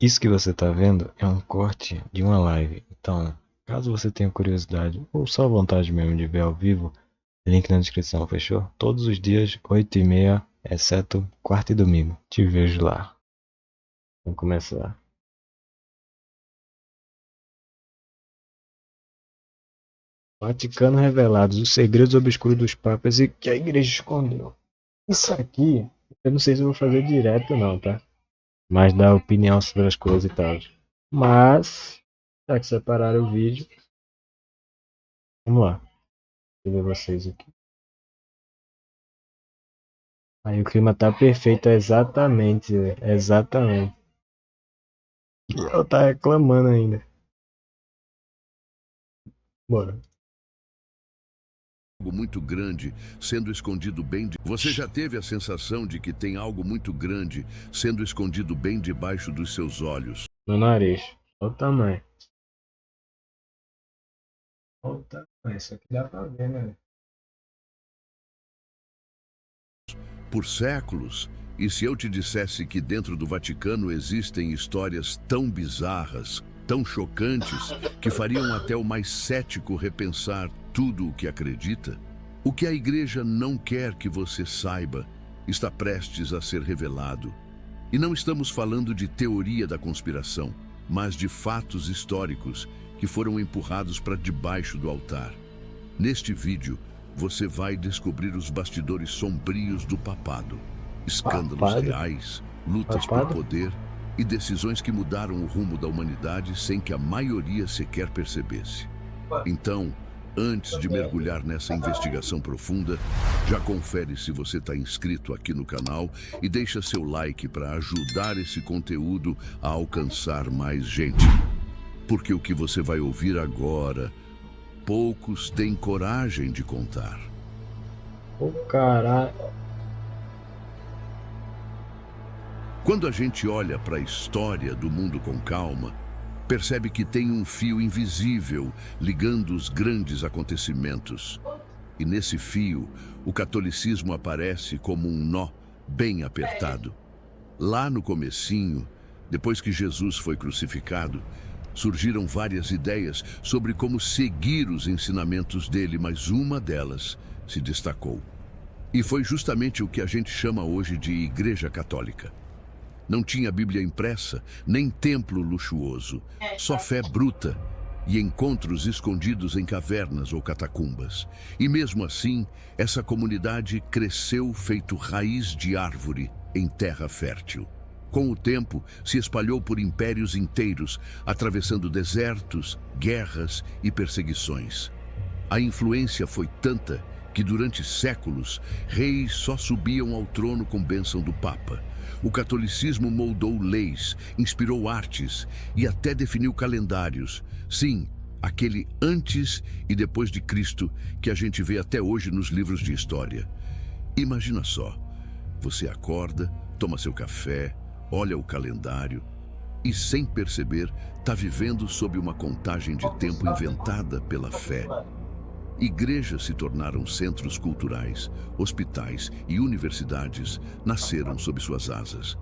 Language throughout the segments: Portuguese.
Isso que você está vendo é um corte de uma live. Então, caso você tenha curiosidade ou só vontade mesmo de ver ao vivo, link na descrição, fechou? Todos os dias, 8h30, exceto quarta e domingo. Te vejo lá. Vamos começar. Vaticano Revelados, os segredos obscuros dos papas e que a igreja escondeu. Isso aqui, eu não sei se eu vou fazer direto não, tá? Mas dar opinião sobre as coisas e tal. Mas, já que separaram o vídeo, vamos lá. Deixa eu ver vocês aqui. Aí o clima tá perfeito, exatamente, exatamente. Ela tá reclamando ainda. Bora. Algo muito grande sendo escondido bem de... Você já teve a sensação de que tem algo muito grande sendo escondido bem debaixo dos seus olhos? No nariz. Olha o tamanho. Olha o tamanho. Isso aqui dá pra ver, né? Por séculos. E se eu te dissesse que dentro do Vaticano existem histórias tão bizarras, tão chocantes, que fariam até o mais cético repensar tudo o que acredita? O que a igreja não quer que você saiba está prestes a ser revelado. E não estamos falando de teoria da conspiração, mas de fatos históricos que foram empurrados para debaixo do altar. Neste vídeo, você vai descobrir os bastidores sombrios do papado, escândalos Papado. reais, lutas por Papado. poder e decisões que mudaram o rumo da humanidade sem que a maioria sequer percebesse. Então, antes de mergulhar nessa investigação profunda, já confere se você está inscrito aqui no canal e deixa seu like para ajudar esse conteúdo a alcançar mais gente. Porque o que você vai ouvir agora, poucos têm coragem de contar. Ô caralho. Quando a gente olha para a história do mundo com calma, percebe que tem um fio invisível ligando os grandes acontecimentos. E nesse fio, o catolicismo aparece como um nó bem apertado. Lá no comecinho, depois que Jesus foi crucificado, surgiram várias ideias sobre como seguir os ensinamentos dele, mas uma delas se destacou. E foi justamente o que a gente chama hoje de Igreja Católica. Não tinha Bíblia impressa, nem templo luxuoso, só fé bruta e encontros escondidos em cavernas ou catacumbas. E mesmo assim, essa comunidade cresceu feito raiz de árvore em terra fértil. Com o tempo, se espalhou por impérios inteiros, atravessando desertos, guerras e perseguições. A influência foi tanta que durante séculos, reis só subiam ao trono com bênção do Papa. O catolicismo moldou leis, inspirou artes e até definiu calendários. Sim, aquele antes e depois de Cristo que a gente vê até hoje nos livros de história. Imagina só, você acorda, toma seu café, olha o calendário e, sem perceber, está vivendo sob uma contagem de tempo inventada pela fé. Igrejas se tornaram centros culturais, hospitais e universidades nasceram sob suas asas.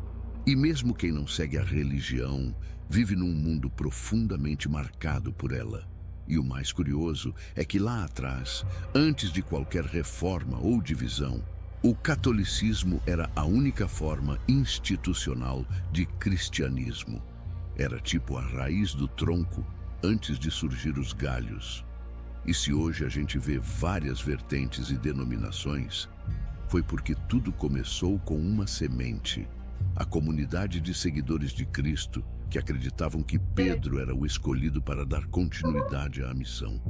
E mesmo quem não segue a religião, vive num mundo profundamente marcado por ela. E o mais curioso é que lá atrás, antes de qualquer reforma ou divisão, o catolicismo era a única forma institucional de cristianismo. Era tipo a raiz do tronco antes de surgir os galhos. E se hoje a gente vê várias vertentes e denominações, foi porque tudo começou com uma semente. A comunidade de seguidores de Cristo que acreditavam que Pedro era o escolhido para dar continuidade à missão.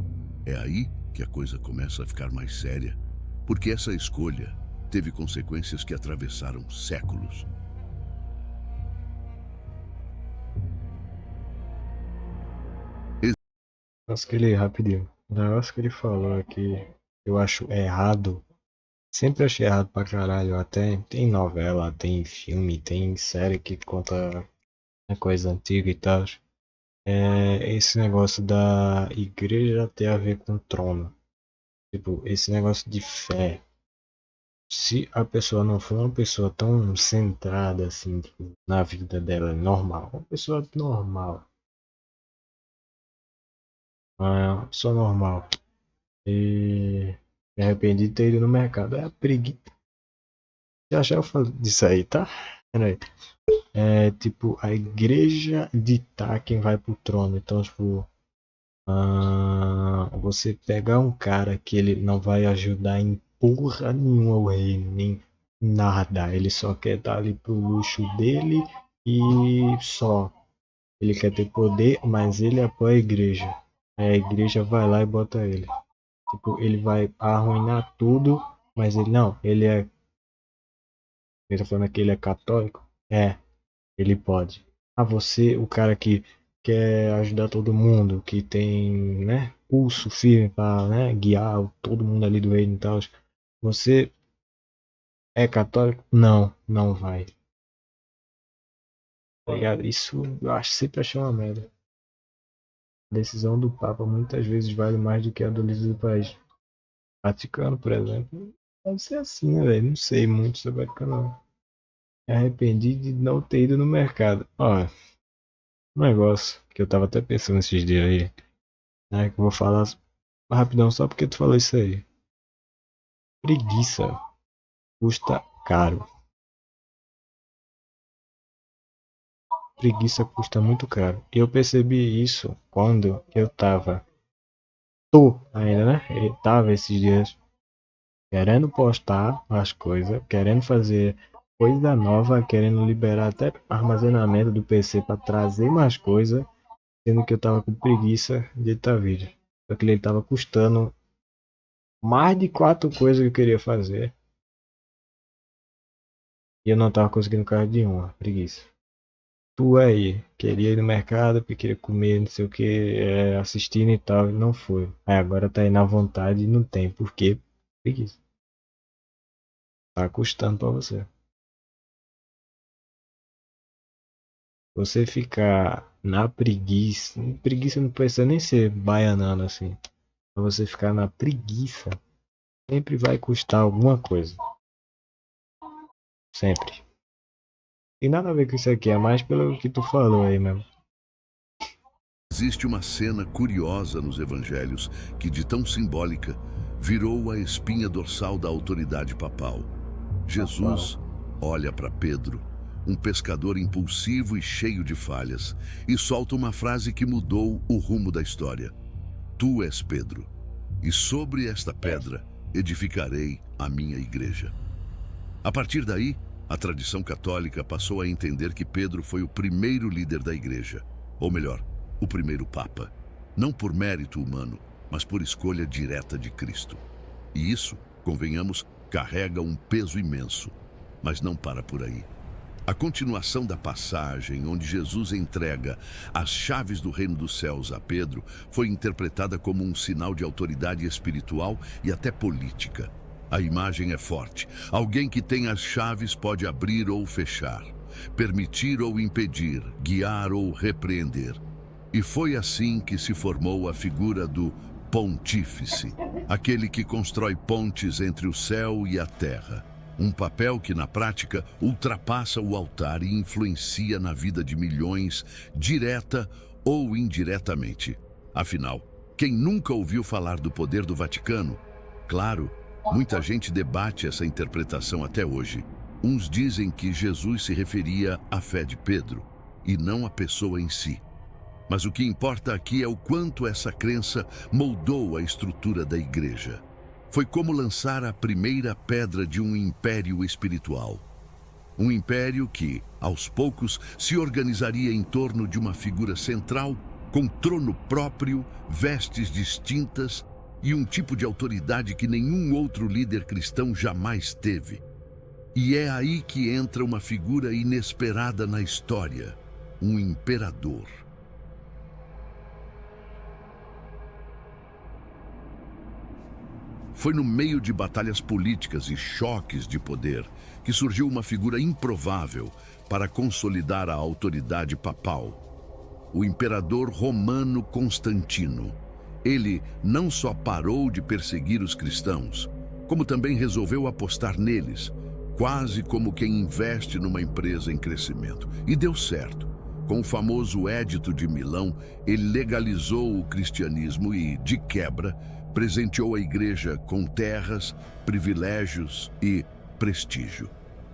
É aí que a coisa começa a ficar mais séria, porque essa escolha teve consequências que atravessaram séculos. Nossa, que ele rapidinho. O negócio que ele falou aqui, eu acho errado. Sempre achei errado pra caralho. Até tem novela, tem filme, tem série que conta coisa antiga e tal. É esse negócio da igreja ter a ver com trono. Tipo, esse negócio de fé. Se a pessoa não for uma pessoa tão centrada assim, tipo, na vida dela normal, uma pessoa normal, uma pessoa normal, e me arrependi de ter ido no mercado, é a preguiça. Já já eu falo disso aí, tá? Peraí. É tipo, a igreja ditar quem vai pro trono. Então, tipo, você pegar um cara que ele não vai ajudar em porra nenhuma o reino, nem nada. Ele só quer estar ali pro luxo dele e só. Ele quer ter poder, mas ele apoia a igreja. Aí a igreja vai lá e bota ele. Tipo, ele vai arruinar tudo, mas ele não. Ele é. Ele tá falando que ele é católico? É. Ele pode. Ah, você, o cara que quer ajudar todo mundo, que tem, né, pulso firme para, né, guiar todo mundo ali do reino e tal. Você é católico? Não, não vai. Tá ligado? Isso eu acho sempre achei uma merda. A decisão do Papa muitas vezes vale mais do que a do líder do país. Vaticano, por exemplo, deve ser assim, né, velho? Não sei muito sobre o Vaticano, não. Me arrependi de não ter ido no mercado. Ó, um negócio que eu tava até pensando esses dias aí, né, que eu vou falar rapidão, só porque tu falou isso aí. Preguiça custa caro. Preguiça custa muito caro. E eu percebi isso quando eu tava. Tô ainda, né? Eu tava esses dias querendo postar as coisas, querendo fazer coisa nova, querendo liberar até armazenamento do PC para trazer mais coisa, sendo que eu tava com preguiça de editar vídeo. Só que ele tava custando mais de 4 coisas que eu queria fazer e eu não tava conseguindo carro de uma. Preguiça. Tu aí, queria ir no mercado, porque queria comer, não sei o que, assistindo e tal, e não foi. Aí agora tá aí na vontade e não tem, porque preguiça. Tá custando pra você. Você ficar na preguiça, preguiça não precisa nem ser baianando assim. Pra você ficar na preguiça, sempre vai custar alguma coisa. Sempre. E nada a ver com isso aqui, é mais pelo que tu falou aí mesmo. Existe uma cena curiosa nos evangelhos que, de tão simbólica, virou a espinha dorsal da autoridade papal. Jesus olha para Pedro, um pescador impulsivo e cheio de falhas, e solta uma frase que mudou o rumo da história. Tu és Pedro, e sobre esta pedra edificarei a minha igreja. A partir daí, a tradição católica passou a entender que Pedro foi o primeiro líder da igreja, ou melhor, o primeiro papa, não por mérito humano, mas por escolha direta de Cristo. E isso, convenhamos, carrega um peso imenso, mas não para por aí. A continuação da passagem, onde Jesus entrega as chaves do reino dos céus a Pedro, foi interpretada como um sinal de autoridade espiritual e até política. A imagem é forte. Alguém que tem as chaves pode abrir ou fechar, permitir ou impedir, guiar ou repreender. E foi assim que se formou a figura do pontífice, aquele que constrói pontes entre o céu e a terra. Um papel que, na prática, ultrapassa o altar e influencia na vida de milhões, direta ou indiretamente. Afinal, quem nunca ouviu falar do poder do Vaticano? Claro, muita gente debate essa interpretação até hoje. Uns dizem que Jesus se referia à fé de Pedro, e não à pessoa em si. Mas o que importa aqui é o quanto essa crença moldou a estrutura da igreja. Foi como lançar a primeira pedra de um império espiritual. Um império que, aos poucos, se organizaria em torno de uma figura central, com trono próprio, vestes distintas e um tipo de autoridade que nenhum outro líder cristão jamais teve. E é aí que entra uma figura inesperada na história, um imperador. Foi no meio de batalhas políticas e choques de poder que surgiu uma figura improvável para consolidar a autoridade papal: o imperador romano Constantino. Ele não só parou de perseguir os cristãos, como também resolveu apostar neles, quase como quem investe numa empresa em crescimento. E deu certo. Com o famoso Edito de Milão, ele legalizou o cristianismo e, de quebra, presenteou a igreja com terras, privilégios e prestígio.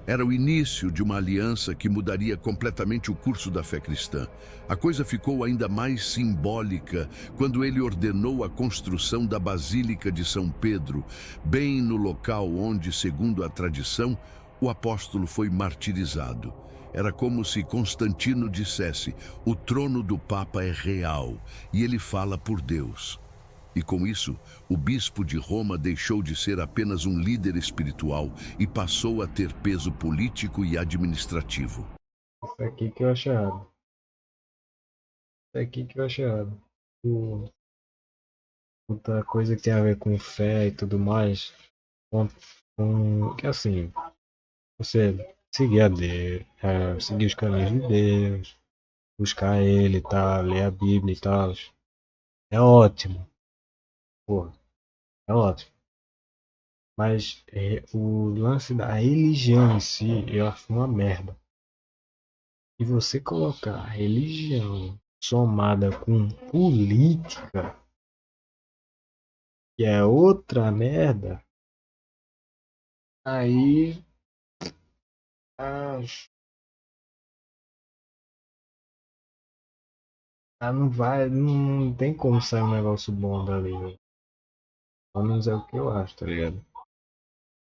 Era o início de uma aliança que mudaria completamente o curso da fé cristã. A coisa ficou ainda mais simbólica quando ele ordenou a construção da Basílica de São Pedro, bem no local onde, segundo a tradição, o apóstolo foi martirizado. Era como se Constantino dissesse: o trono do Papa é real e ele fala por Deus. E com isso, o bispo de Roma deixou de ser apenas um líder espiritual e passou a ter peso político e administrativo. Isso aqui que eu acho errado. Isso aqui que eu acho errado. Outra coisa que tem a ver com fé e tudo mais. Que assim, você seguir a Deus, seguir os caminhos de Deus, buscar Ele e tal, ler a Bíblia e tal. É ótimo. Porra, é ótimo. Mas o lance da religião em si, eu acho uma merda. E você colocar a religião somada com política, que é outra merda, aí ah, não vai, não tem como sair um negócio bom dali, velho. Pelo menos é o que eu acho, tá ligado? Não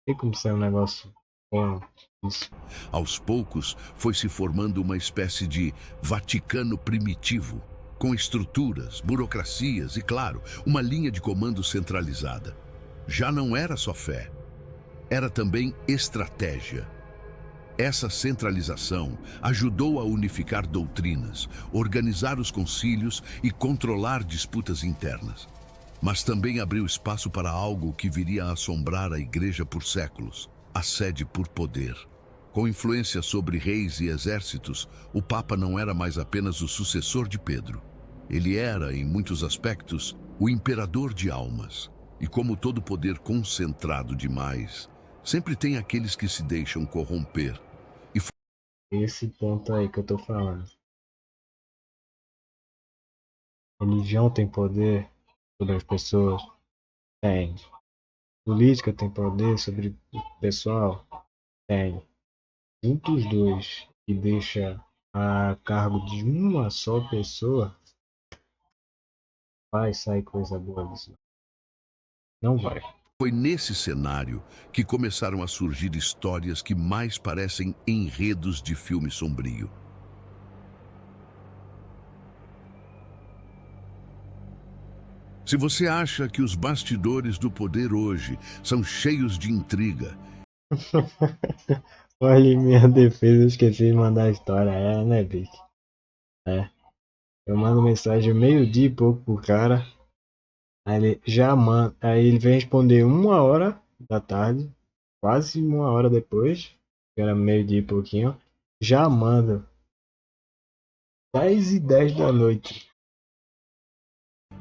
tem como sair um negócio bom disso. Aos poucos, foi se formando uma espécie de Vaticano primitivo, com estruturas, burocracias e, claro, uma linha de comando centralizada. Já não era só fé, era também estratégia. Essa centralização ajudou a unificar doutrinas, organizar os concílios e controlar disputas internas. Mas também abriu espaço para algo que viria a assombrar a Igreja por séculos: a sede por poder. Com influência sobre reis e exércitos, o Papa não era mais apenas o sucessor de Pedro. Ele era, em muitos aspectos, o imperador de almas. E como todo poder concentrado demais, sempre tem aqueles que se deixam corromper. Esse ponto aí que eu tô falando. Religião tem poder sobre as pessoas? Tem. Política tem poder sobre o pessoal? Tem. Junta os dois e deixa a cargo de uma só pessoa, vai sair coisa boa disso. Não vai. Foi nesse cenário que começaram a surgir histórias que mais parecem enredos de filme sombrio. Se você acha que os bastidores do poder hoje são cheios de intriga, Olha, em minha defesa, eu esqueci de mandar a história. É, né, bicho? É. Eu mando mensagem meio-dia e pouco pro cara. Aí ele já manda. Aí ele vem responder 1 hora da tarde. Quase 1 hora depois. Que era meio-dia e pouquinho. Já manda 10h10 da noite.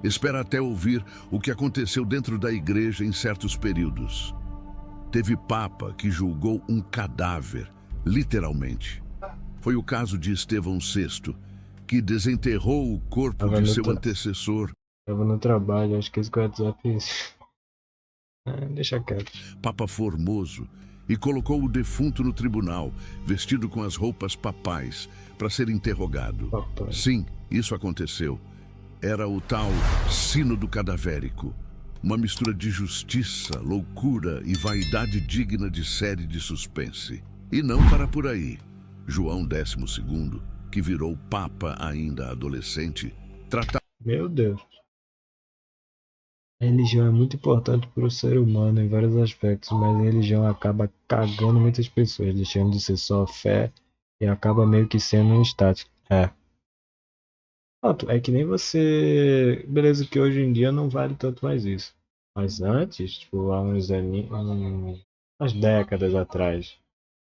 espera até ouvir o que aconteceu dentro da igreja em certos períodos. Teve papa que julgou um cadáver, literalmente. Foi o caso de Estevão VI, que desenterrou o corpo Tava de no, seu tra antecessor, tava no trabalho. Acho que esse WhatsApp é isso. Deixa quieto. Papa Formoso, e colocou o defunto no tribunal, vestido com as roupas papais, para ser interrogado. Papai. Sim, isso aconteceu. Era o tal sínodo cadavérico. Uma mistura de justiça, loucura e vaidade digna de série de suspense. E não para por aí. João XII, que virou papa ainda adolescente, tratava Meu Deus. A religião é muito importante para o ser humano em vários aspectos, mas a religião acaba cagando muitas pessoas, deixando de ser só fé e acaba meio que sendo um status. É. Pronto, é que nem você. Beleza, que hoje em dia não vale tanto mais isso. Mas antes, tipo, há umas décadas atrás,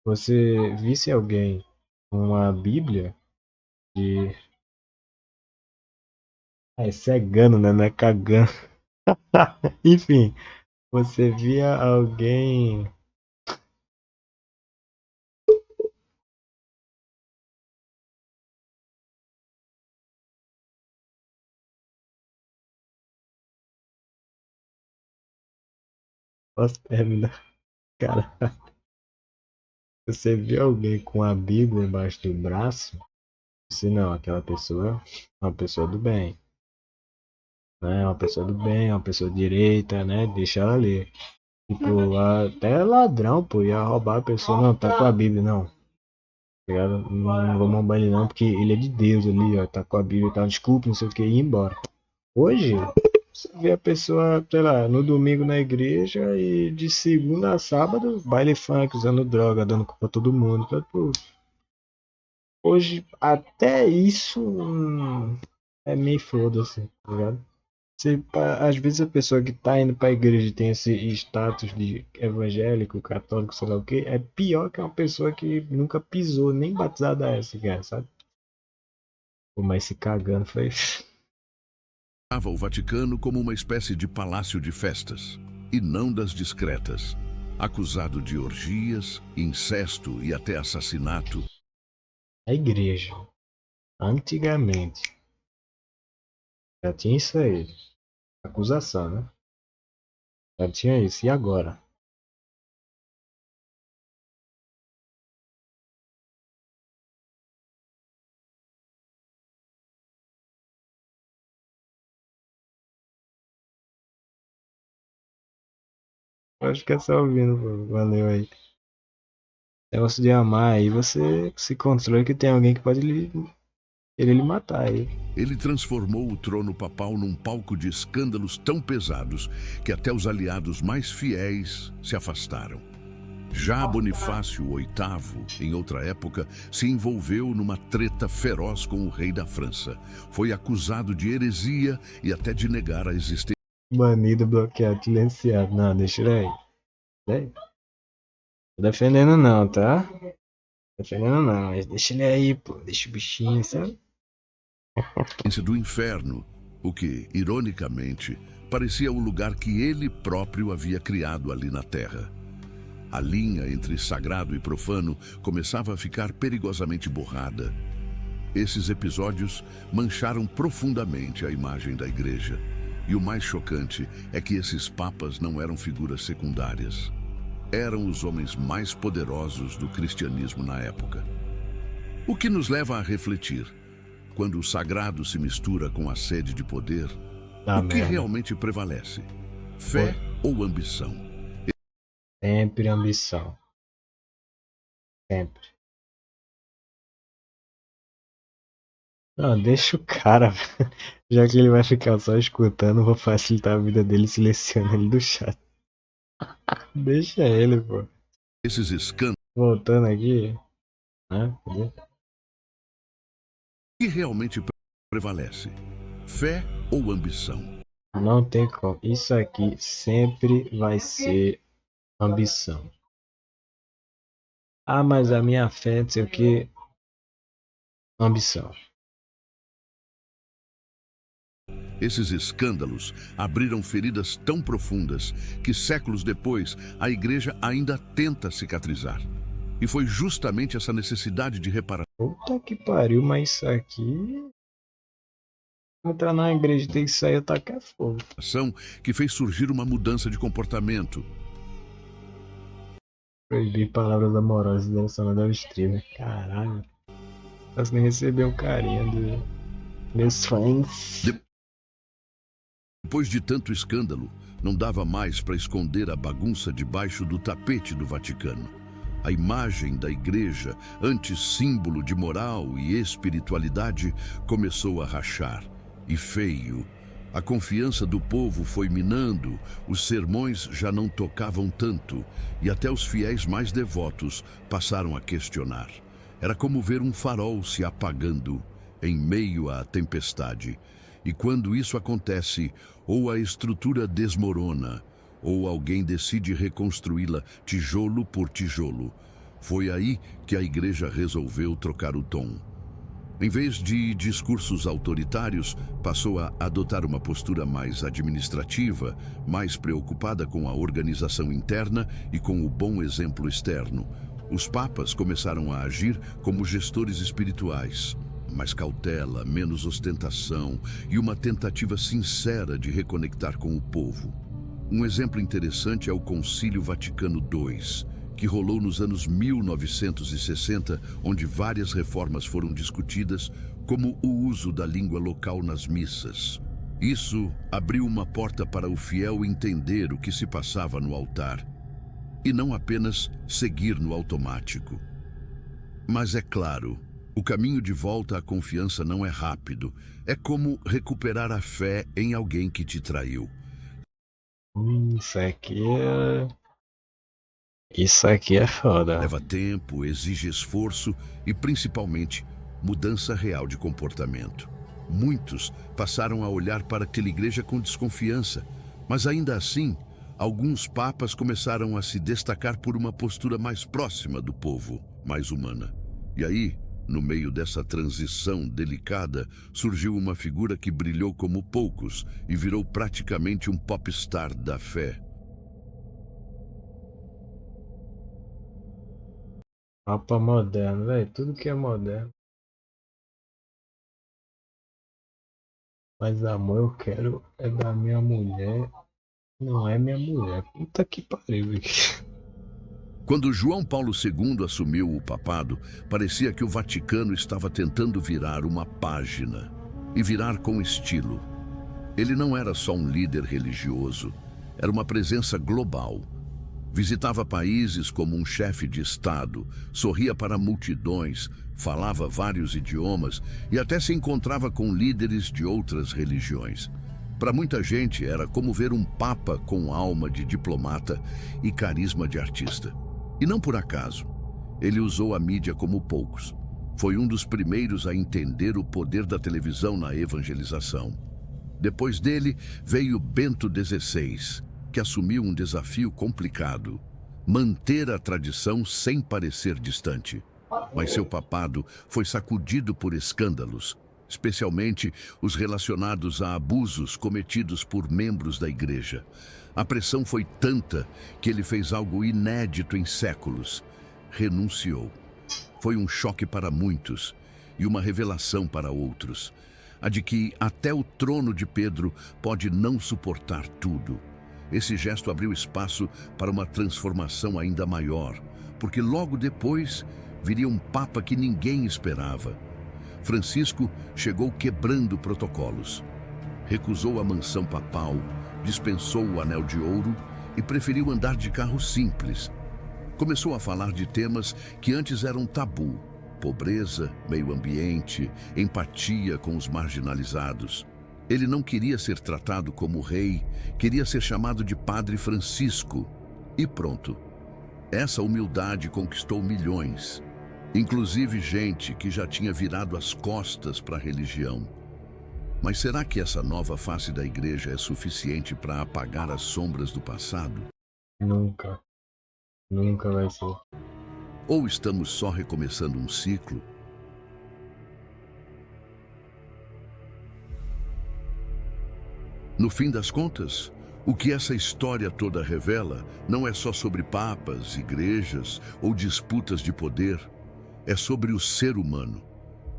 você visse alguém com uma Bíblia de. É cegando, né? Não é cagando. Enfim, Você via alguém. Posso terminar? Cara, você via alguém com a Bíblia embaixo do braço? Se não, aquela pessoa é uma pessoa do bem. Né? Uma pessoa do bem, uma pessoa direita, né? Deixa ela ler. Tipo, até ladrão, pô, ia roubar a pessoa. Não, tá com a Bíblia, não. Tá ligado? Não vou mamar ele não, porque ele é de Deus ali, ó. Tá com a Bíblia e tal. Desculpa, não sei o que, e ir embora. Hoje, você vê a pessoa, sei lá, no domingo na igreja e de segunda a sábado, baile funk, usando droga, dando culpa a todo mundo. Então, tipo, hoje, até isso é meio foda-se, tá ligado? Às vezes a pessoa que tá indo pra igreja e tem esse status de evangélico, católico, sei lá o que, é pior que uma pessoa que nunca pisou, nem batizada é essa, cara, sabe? Pô, mas se cagando foi. O Vaticano como uma espécie de palácio de festas, e não das discretas. Acusado de orgias, incesto e até assassinato, A igreja, antigamente, já tinha isso aí. Acusação, né? Já tinha isso. E agora? Pode ficar só ouvindo, pô. Valeu aí. Negócio de amar aí, você se controla que tem alguém que pode querer lhe matar aí. ele transformou o trono papal num palco de escândalos tão pesados que até os aliados mais fiéis se afastaram. Já Bonifácio VIII, em outra época, se envolveu numa treta feroz com o rei da França. Foi acusado de heresia e até de negar a existência. Banido, bloqueado, silenciado. Não, deixa ele aí. Né? Tô defendendo não, tá? Defendendo não, mas deixa ele aí, pô. Deixa o bichinho, sabe? Do inferno, o que, ironicamente, parecia o lugar que ele próprio havia criado ali na Terra. A linha entre sagrado e profano começava a ficar perigosamente borrada. Esses episódios mancharam profundamente a imagem da igreja. E o mais chocante é que esses papas não eram figuras secundárias. Eram os homens mais poderosos do cristianismo na época. O que nos leva a refletir: quando o sagrado se mistura com a sede de poder, Tá o que merda. realmente prevalece? Fé ou ambição? Sempre ambição. Sempre. Não, deixa o cara. Já que ele vai ficar só escutando, vou facilitar a vida dele silenciando ele do chat. Deixa ele, pô. Esses escândalos, Voltando aqui, né? Cadê? o que realmente prevalece? Fé ou ambição? Não tem como. Isso aqui sempre vai ser ambição. Ah, mas a minha fé, não sei o que. Ambição. Esses escândalos abriram feridas tão profundas que séculos depois a igreja ainda tenta cicatrizar. E foi justamente essa necessidade de reparação Puta que pariu, mas isso aqui. Entrar na igreja tem que sair atacar fogo. que fez surgir uma mudança de comportamento. Proibir palavras amorosas direcionadas ao streamer. Caralho. Mas nem receber um carinho do meus fãs. Depois de tanto escândalo, não dava mais para esconder a bagunça debaixo do tapete do Vaticano. A imagem da igreja, antes símbolo de moral e espiritualidade, começou a rachar. E feio. A confiança do povo foi minando, os sermões já não tocavam tanto, e até os fiéis mais devotos passaram a questionar. Era como ver um farol se apagando em meio à tempestade. E quando isso acontece, ou a estrutura desmorona, ou alguém decide reconstruí-la tijolo por tijolo. Foi aí que a igreja resolveu trocar o tom. Em vez de discursos autoritários, passou a adotar uma postura mais administrativa, mais preocupada com a organização interna e com o bom exemplo externo. Os papas começaram a agir como gestores espirituais. Mais cautela, menos ostentação e uma tentativa sincera de reconectar com o povo. Um exemplo interessante é o Concílio Vaticano II, que rolou nos anos 1960, onde várias reformas foram discutidas, como o uso da língua local nas missas. Isso abriu uma porta para o fiel entender o que se passava no altar, e não apenas seguir no automático. Mas é claro, o caminho de volta à confiança não é rápido. É como recuperar a fé em alguém que te traiu. Isso aqui é. Isso aqui é foda. Leva tempo, exige esforço e, principalmente, mudança real de comportamento. Muitos passaram a olhar para aquela igreja com desconfiança, mas ainda assim, alguns papas começaram a se destacar por uma postura mais próxima do povo, mais humana. E aí, no meio dessa transição delicada, surgiu uma figura que brilhou como poucos e virou praticamente um popstar da fé. Papa moderno, velho. Tudo que é moderno. Mas amor eu quero é da minha mulher. Não é minha mulher. Puta que pariu, velho. Quando João Paulo II assumiu o papado, parecia que o Vaticano estava tentando virar uma página, e virar com estilo. Ele não era só um líder religioso, era uma presença global. Visitava países como um chefe de Estado, sorria para multidões, falava vários idiomas e até se encontrava com líderes de outras religiões. Para muita gente era como ver um papa com alma de diplomata e carisma de artista. E não por acaso, ele usou a mídia como poucos. Foi um dos primeiros a entender o poder da televisão na evangelização. Depois dele veio Bento XVI, que assumiu um desafio complicado: manter a tradição sem parecer distante. Mas seu papado foi sacudido por escândalos, especialmente os relacionados a abusos cometidos por membros da igreja. A pressão foi tanta que ele fez algo inédito em séculos: renunciou. Foi um choque para muitos e uma revelação para outros, a de que até o trono de Pedro pode não suportar tudo. Esse gesto abriu espaço para uma transformação ainda maior, porque logo depois viria um papa que ninguém esperava. Francisco chegou quebrando protocolos. Recusou a mansão papal, dispensou o anel de ouro e preferiu andar de carro simples. Começou a falar de temas que antes eram tabu: pobreza, meio ambiente, empatia com os marginalizados. Ele não queria ser tratado como rei, queria ser chamado de Padre Francisco. E pronto. Essa humildade conquistou milhões, inclusive gente que já tinha virado as costas para a religião. Mas será que essa nova face da igreja é suficiente para apagar as sombras do passado? Nunca. Nunca vai ser. Ou estamos só recomeçando um ciclo? No fim das contas, o que essa história toda revela não é só sobre papas, igrejas ou disputas de poder, é sobre o ser humano.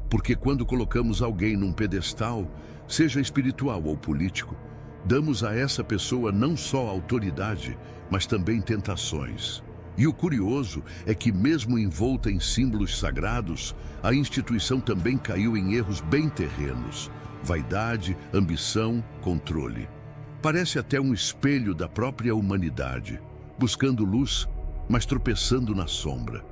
Porque quando colocamos alguém num pedestal, seja espiritual ou político, damos a essa pessoa não só autoridade, mas também tentações. E o curioso é que, mesmo envolta em símbolos sagrados, a instituição também caiu em erros bem terrenos: vaidade, ambição, controle. Parece até um espelho da própria humanidade, buscando luz, mas tropeçando na sombra.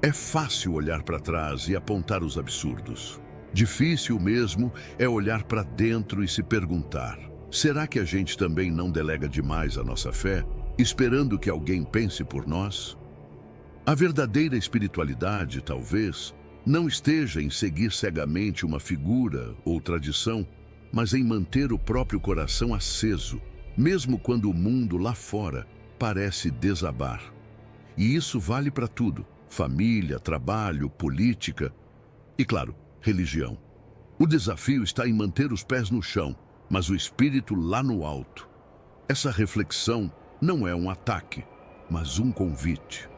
É fácil olhar para trás e apontar os absurdos. Difícil mesmo é olhar para dentro e se perguntar: será que a gente também não delega demais a nossa fé, esperando que alguém pense por nós? A verdadeira espiritualidade, talvez, não esteja em seguir cegamente uma figura ou tradição, mas em manter o próprio coração aceso, mesmo quando o mundo lá fora parece desabar. E isso vale para tudo: família, trabalho, política e, claro, religião. O desafio está em manter os pés no chão, mas o espírito lá no alto. Essa reflexão não é um ataque, mas um convite.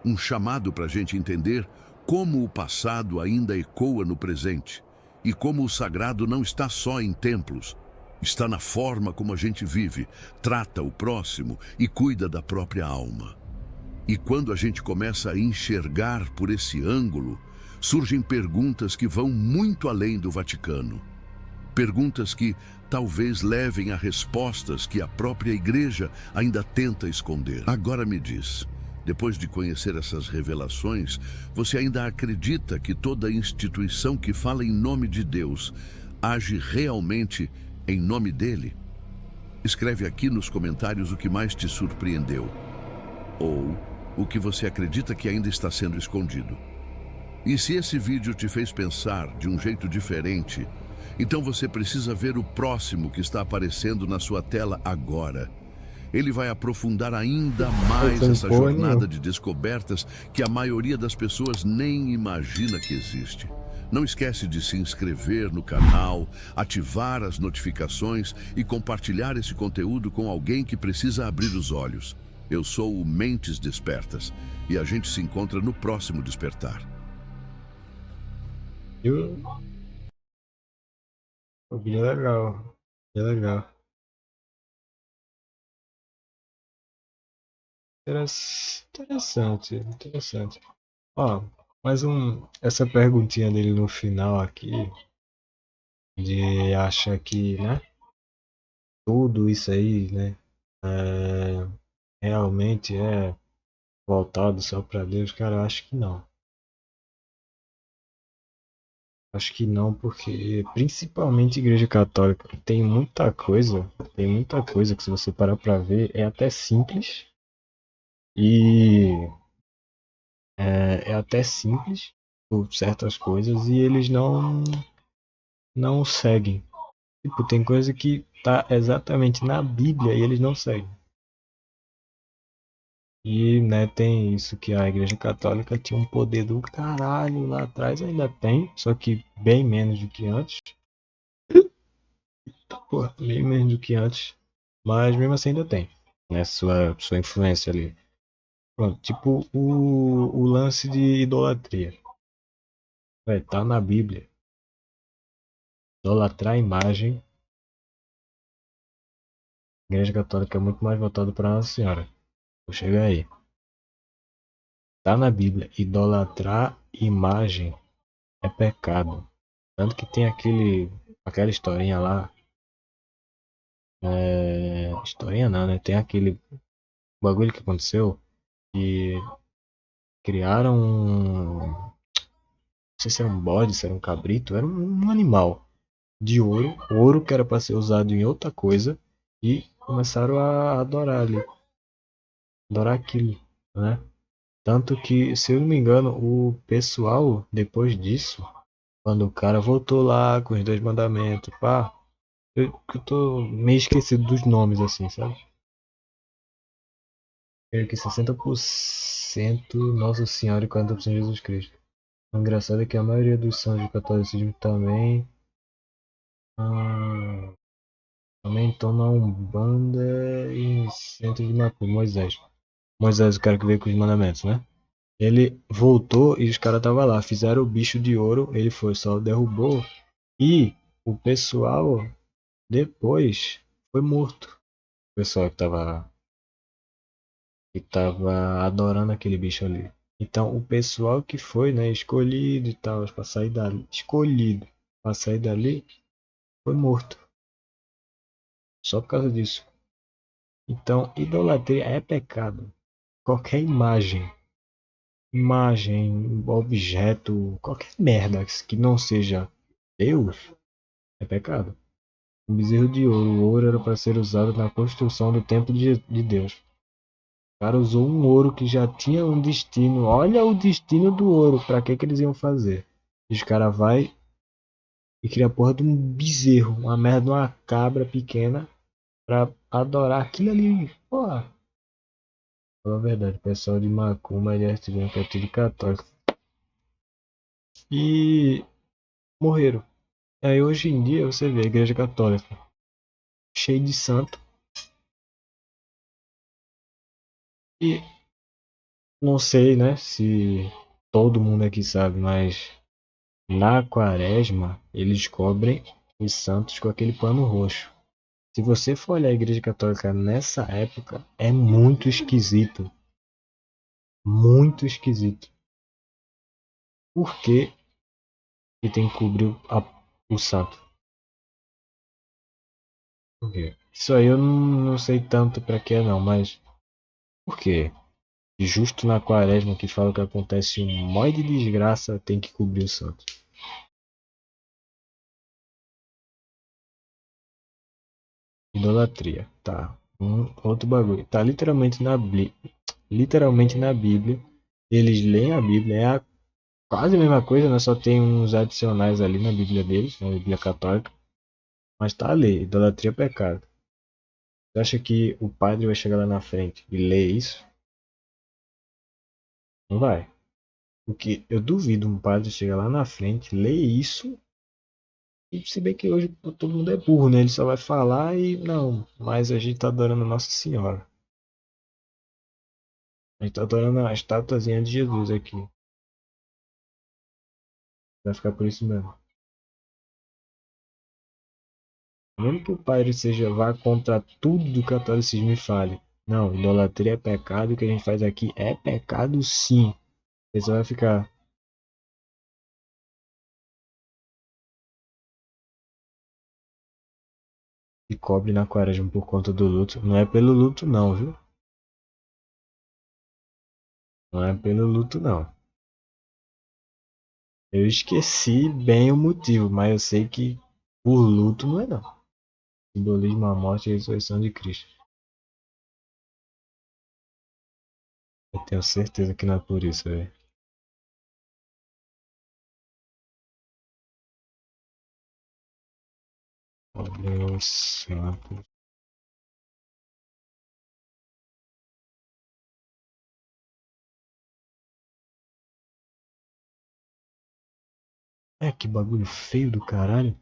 Um chamado para a gente entender como o passado ainda ecoa no presente e como o sagrado não está só em templos, está na forma como a gente vive, trata o próximo e cuida da própria alma. E quando a gente começa a enxergar por esse ângulo, surgem perguntas que vão muito além do Vaticano. Perguntas que talvez levem a respostas que a própria Igreja ainda tenta esconder. Agora me diz, depois de conhecer essas revelações, você ainda acredita que toda instituição que fala em nome de Deus age realmente em nome dele? Escreve aqui nos comentários o que mais te surpreendeu, ou o que você acredita que ainda está sendo escondido. E se esse vídeo te fez pensar de um jeito diferente, então você precisa ver o próximo que está aparecendo na sua tela agora. Ele vai aprofundar ainda mais essa jornada de descobertas que a maioria das pessoas nem imagina que existe. Não esquece de se inscrever no canal, ativar as notificações e compartilhar esse conteúdo com alguém que precisa abrir os olhos. Eu sou o Mentes Despertas e a gente se encontra no próximo Despertar. O vídeo é legal. É legal. Interessante, interessante. Ó, essa perguntinha dele no final aqui, de achar que, né, tudo isso aí, né, é, realmente é voltado só para Deus, cara, eu acho que não. Acho que não, porque principalmente Igreja Católica tem muita coisa que se você parar para ver é até simples e é até simples por certas coisas e eles não seguem. Tipo, tem coisa que tá exatamente na Bíblia e eles não seguem. E, né, tem isso que a Igreja Católica tinha um poder do caralho lá atrás, ainda tem, só que bem menos do que antes. Pô, bem menos do que antes, mas mesmo assim ainda tem, né, sua influência ali. Pronto, tipo o lance de idolatria. Tá na Bíblia. Idolatrar a imagem. A Igreja Católica é muito mais voltada para Nossa Senhora. Vou chegar aí. Tá na Bíblia. Idolatrar imagem é pecado. Tanto que tem aquela historinha lá. Historinha não, né? Tem aquele bagulho que aconteceu. Que criaram não sei se era um bode, se era um cabrito. Era um animal de ouro. Ouro que era para ser usado em outra coisa. E começaram a adorar ali. Adorar aquilo, né? Tanto que, se eu não me engano, o pessoal, depois disso, quando o cara voltou lá com os 2 mandamentos, pá, eu tô meio esquecido dos nomes assim, sabe? Creio que 60% Nossa Senhora e 40% Jesus Cristo. O engraçado é que a maioria dos santos do catolicismo ah, também estão na Umbanda e em centro de Macumba, Moisés. Moisés, o cara que veio com os mandamentos, né? Ele voltou e os caras estavam lá, fizeram o bicho de ouro, ele foi, só derrubou e o pessoal depois foi morto. O pessoal que tava adorando aquele bicho ali. Então o pessoal que foi, né, escolhido e tal, para sair dali, escolhido para sair dali, foi morto. Só por causa disso. Então, idolatria é pecado. Qualquer imagem, objeto, qualquer merda que não seja Deus, é pecado. Um bezerro de ouro. O ouro era para ser usado na construção do templo de Deus. O cara usou um ouro que já tinha um destino. Olha o destino do ouro. Para que eles iam fazer? E os caras vai e cria a porra de um bezerro, uma merda de uma cabra pequena para adorar aquilo ali. Porra. Fala a verdade, o pessoal de Macumba, eles tiveram que é tudo católico. E morreram. Aí hoje em dia você vê a Igreja Católica cheia de santo e não sei, né, se todo mundo aqui sabe, mas na quaresma eles cobrem os santos com aquele pano roxo. Se você for olhar a Igreja Católica nessa época, é muito esquisito. Muito esquisito. Por que que tem que cobrir o santo? Por quê? Isso aí eu não sei tanto pra que não, mas por quê? Justo na quaresma que fala que acontece um monte de desgraça, tem que cobrir o santo. Idolatria, tá. Outro bagulho. Tá literalmente na Bíblia. Eles leem a Bíblia, é quase a mesma coisa, né? Só tem uns adicionais ali na Bíblia deles, na Bíblia católica. Mas tá ali, idolatria é pecado. Você acha que o padre vai chegar lá na frente e ler isso? Não vai. Porque eu duvido um padre chegar lá na frente, ler isso. E se bem que hoje todo mundo é burro, né? Ele só vai falar e não, mas a gente tá adorando Nossa Senhora. A gente tá adorando a estatuazinha de Jesus aqui. Vai ficar por isso mesmo. Mesmo que o padre seja vá contra tudo do catolicismo e fale. Não, idolatria é pecado, o que a gente faz aqui é pecado sim. Você vai ficar. E cobre na quaresma por conta do luto. Não é pelo luto não, viu? Não é pelo luto não. Eu esqueci bem o motivo, mas eu sei que por luto não é não. Simbolismo a morte e a ressurreição de Cristo. Eu tenho certeza que não é por isso, velho. Oh, Deus santo. É, que bagulho feio do caralho.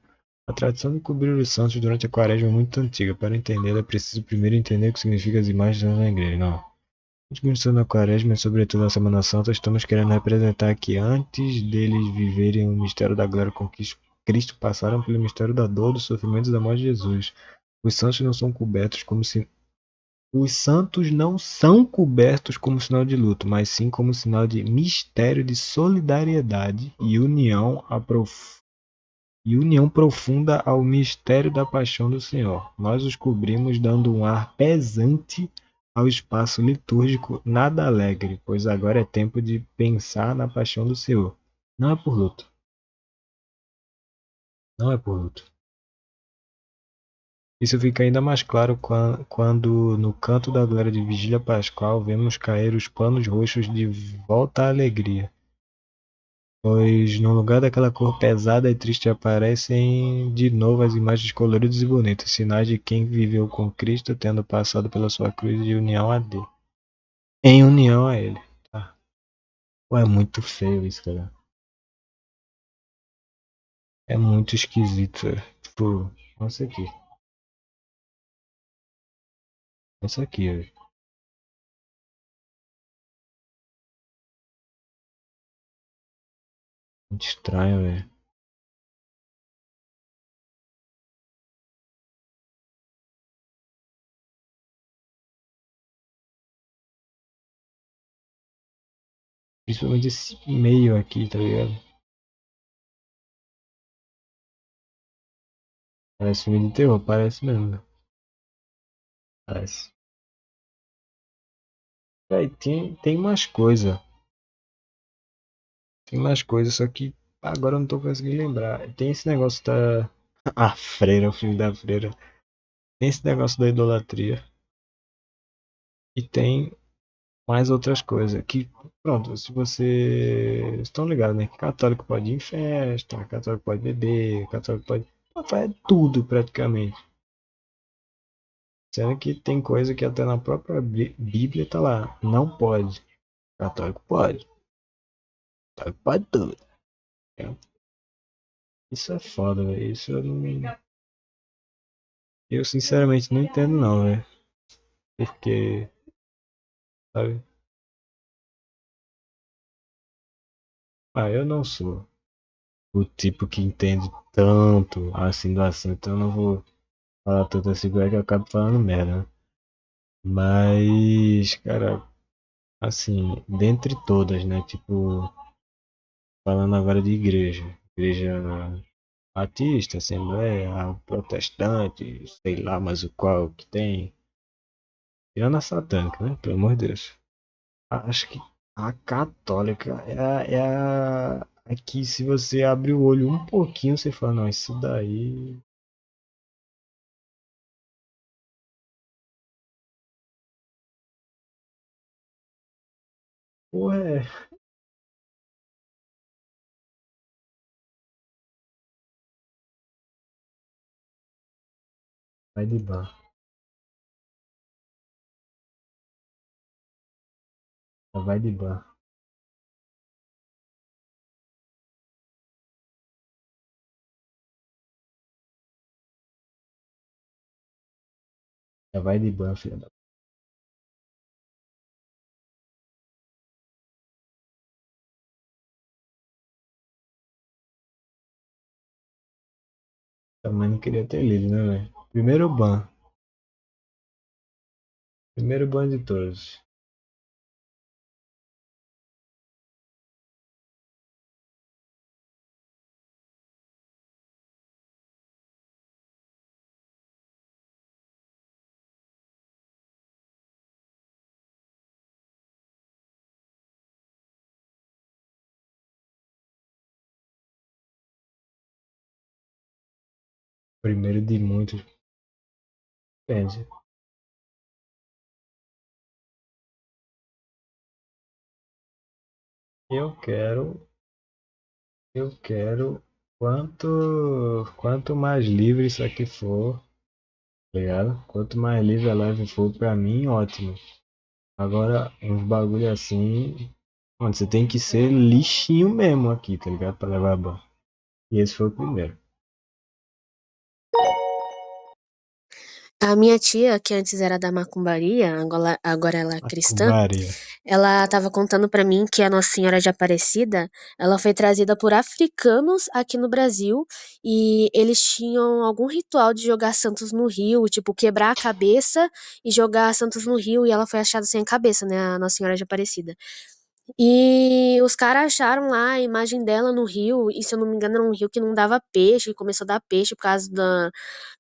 A tradição de cobrir os santos durante a quaresma é muito antiga. Para entender, é preciso primeiro entender o que significa as imagens na igreja. Não. Antes da quaresma e sobretudo na Semana Santa, estamos querendo representar que antes deles viverem o mistério da glória com Cristo, passaram pelo mistério da dor, do sofrimento e da morte de Jesus. Os santos não são cobertos como se Os santos não são cobertos como sinal de luto, mas sim como sinal de mistério de solidariedade e união profunda ao mistério da paixão do Senhor. Nós os cobrimos dando um ar pesante ao espaço litúrgico nada alegre, pois agora é tempo de pensar na paixão do Senhor. Não é por luto. Não é por luto. Isso fica ainda mais claro quando, no canto da glória de Vigília Pascal, vemos cair os panos roxos de volta à alegria. Pois no lugar daquela cor pesada e triste aparecem de novo as imagens coloridas e bonitas, sinais de quem viveu com Cristo, tendo passado pela sua cruz de união a Deus. Em união a Ele. Tá? Pô, é muito feio isso, cara. É muito esquisito. Tipo, nossa aqui. Essa aqui, velho. Muito estranho, velho. Principalmente esse meio aqui, tá ligado? Parece filme de terror, parece mesmo. Parece. Véi, tem mais coisa. Tem mais coisa, só que agora eu não tô conseguindo lembrar. Tem esse negócio da. A freira, o filme da freira. Tem esse negócio da idolatria. E tem mais outras coisas. Que, pronto, se você. Estão ligados, né? Que católico pode ir em festa, católico pode beber, católico pode. Pode fazer tudo praticamente. Sendo que tem coisa que até na própria Bíblia tá lá. Não pode. Católico pode. Católico pode tudo. Isso é foda, velho. Isso eu não. Eu sinceramente não entendo não, velho. Porque, sabe? Ah, eu não sou o tipo que entende tanto assim do assunto, então eu não vou falar tanto assim, é que eu acabo falando merda, né? Mas, cara, assim, dentre todas, né? Tipo, falando agora de igreja. Igreja batista, assembleia, protestante, sei lá mais o qual que tem. Tirando a satânica, né? Pelo amor de Deus. Acho que a católica é a que se você abre o olho um pouquinho, você fala, não, isso daí. Porra, vai de bar. Vai de bar. Vai de bar, filha da. Também não queria ter lido, né, velho? Primeiro ban. Primeiro ban de todos. Primeiro de muitos. Depende. Eu quero. Eu quero. Quanto mais livre isso aqui for, tá ligado? Quanto mais livre a live for, pra mim, ótimo. Agora, uns bagulho assim. Mano, você tem que ser lixinho mesmo aqui, tá ligado? Pra levar a ban. E esse foi o primeiro. A minha tia, que antes era da macumbaria, agora ela é cristã, Macumbaria. ela estava contando pra mim que a Nossa Senhora de Aparecida, ela foi trazida por africanos aqui no Brasil e eles tinham algum ritual de jogar santos no rio, tipo quebrar a cabeça e jogar santos no rio e ela foi achada sem a cabeça, né, a Nossa Senhora de Aparecida. E os caras acharam lá a imagem dela no rio, e se eu não me engano era um rio que não dava peixe, que começou a dar peixe por causa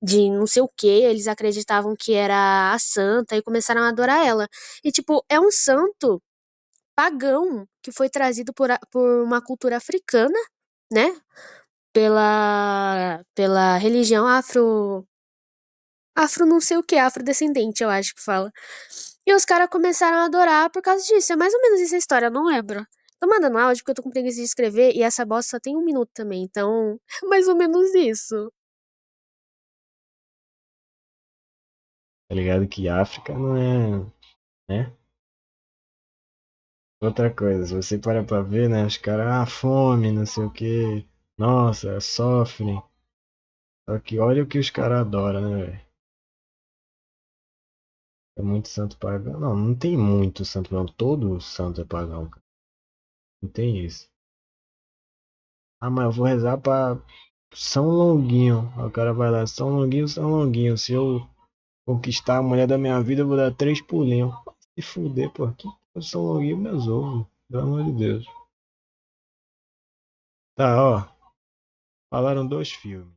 de não sei o que, eles acreditavam que era a santa e começaram a adorar ela. E tipo, é um santo pagão que foi trazido por uma cultura africana, né? Pela religião afro não sei o que, afrodescendente, eu acho que fala. E os caras começaram a adorar por causa disso. É mais ou menos essa história, eu não lembro. Tô mandando áudio porque eu tô com preguiça de escrever e essa bosta só tem 1 minuto também, então é mais ou menos isso. Tá ligado que África não é, né? Outra coisa, se você para pra ver, né? Os caras, fome, não sei o que. Nossa, sofrem. Só que olha o que os caras adoram, né, velho? É muito santo pagão. Não, não tem muito santo pagão. Todo santo é pagão, cara. Não tem isso. Ah, mas eu vou rezar pra São Longuinho. Aí o cara vai lá, São Longuinho, São Longuinho. Se eu conquistar a mulher da minha vida, eu vou dar 3 pulinhos. Se fuder, pô. Que São Longuinho, meus ovos. Pelo amor de Deus. Tá, ó. Falaram 2 filmes.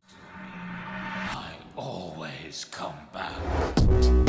I always come back.